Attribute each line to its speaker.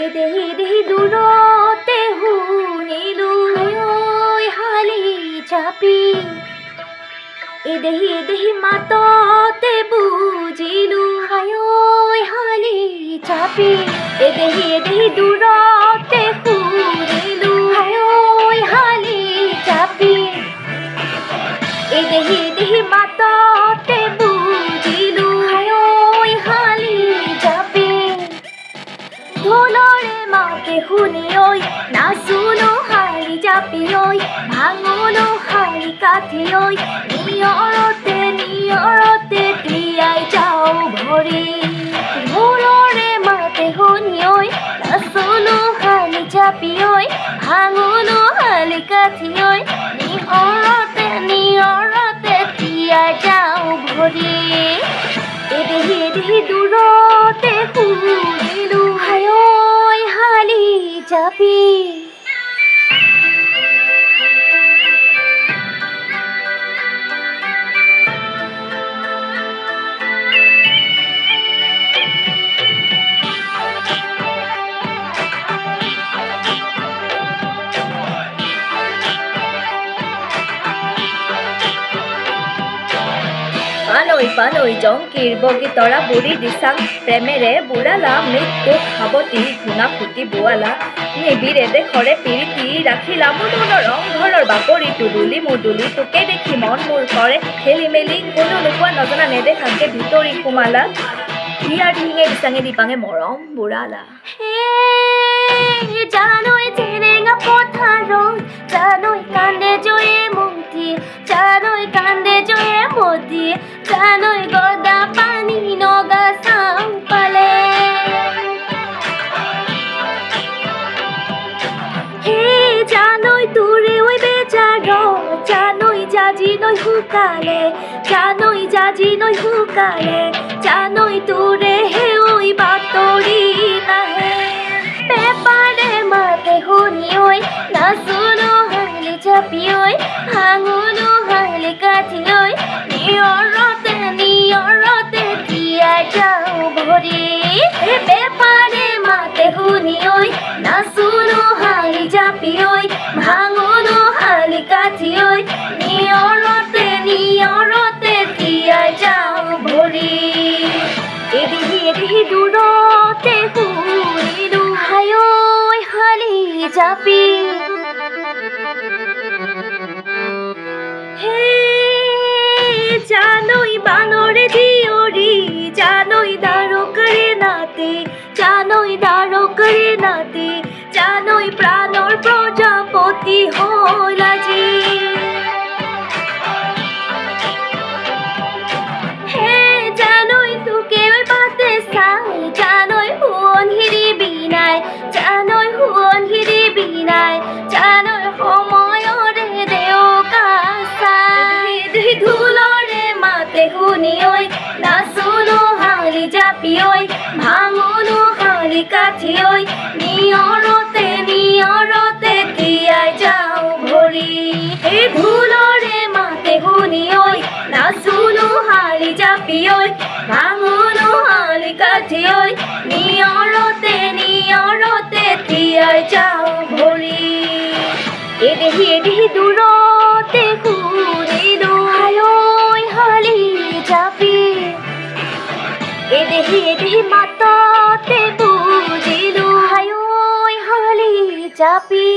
Speaker 1: এদেহি দূৰতে শুনিলো ঐ হালি জাপি, এদেহি মাততে বুজিলো ঐ হালি জাপি, এদেহি দূৰতে শুনিলো ঐ হালি জাপি, এদেহি মাততে বুজিলো ঐ হালি জাপি। ঢোলৰে মাতে শুনি ঐ নাচোনো হালি জাপি ঐ, ভাঙোনো হালি কাঠি ঐ, নিয়ৰতে তিয়াই যাওঁ ভৰি। ঢোলৰে মাতে শুনি ঐ নাচোনো হালি জাপি ঐ, ভাঙোনো হালি কাঠি ঐ, নিয়ৰতে তিয়াই যাওঁ ভৰি। এদেহি দূৰতে শুনিলো ঐ হালি জাপি। পানৈ জংকীৰ বগী তৰা বুঢ়ী দিচাং, প্ৰেমেৰে বুঢ়ালা মৃত্যু সাৱতী ঘূনা ফুটি বোৱালা। নিবিৰে দেশৰে প্ৰীতি ৰাখিলা মুদুন ৰংঘৰৰ বাকৰি তুদুলি মুদুলি, তোকে দেখি মন মোৰ কৰে খেলি মেলি, কোনো নোপোৱা নজনা নেদেখাকে ভিতৰি সোমালা। হিয়াৰ ঢিঙে দিচাঙে দিপাঙে মৰম বুঢ়ালা। জানৈ জেৰেঙা পথাৰত, জানৈ কান্দে জয়ে মতি, জানৈ কান্দে জয়ে মতি, জানৈ গদা পানী নগা চাং পালে। জানৈ তোৰে ঐ বেজাৰ, জানৈ জাজি নৈ শুকালে, জানৈ জাজি নৈ শুকালে, জানৈ তোৰে হে ঐ বাতৰি নাহে। পেপাৰে মাতে শুনি ঐ নাচোনো হালি জাপি ঐ, ভাঙোনো হালি কাঠি ঐ, নিয়ৰতে তিয়াই যাওঁ ভৰি। পেপাৰে মাতে শুনি ঐ নাচোনো হালি জাপি ঐ, ভাঙোনো হালি কাঠি ঐ, নিয়ৰতে তিয়াই যাওঁ ভৰি। এদেহি দূৰতে শুনিলো ঐ হালি জাপি। জানৈ বানৰে জীয়ৰী, জানৈ দ্বাৰকাৰে নাতি, জানৈ দ্বাৰকাৰে নাতি, জানৈ প্ৰাণৰ প্ৰজাপতি হ'ল আজি। জানৈ তোকে বাটে চাই, জানৈ সোৱণশিৰি বিনাই, জানৈ সোৱণশিৰি বিনাই, জানৈ সময়ৰে দেউকা চাই। ঢোলৰে মাতে শুনি ঐ নাচোনো হালি জাপি ঐ, ভাঙোনো হালি কাঠি ঐ, নিয়ৰতে তিয়াই যাওঁ ভৰি। ঢোলৰে মাতে শুনি ঐ নাচোনো হালি জাপি ঐ, ভাঙোনো হালি কাঠি ঐ, নিয়ৰতে তিয়াই যাওঁ ভৰি। এদেহি দূৰতে শুনিলো ঐ হালি জাপি, এদেহি মাততে বুজিলো ঐ হালি জাপি।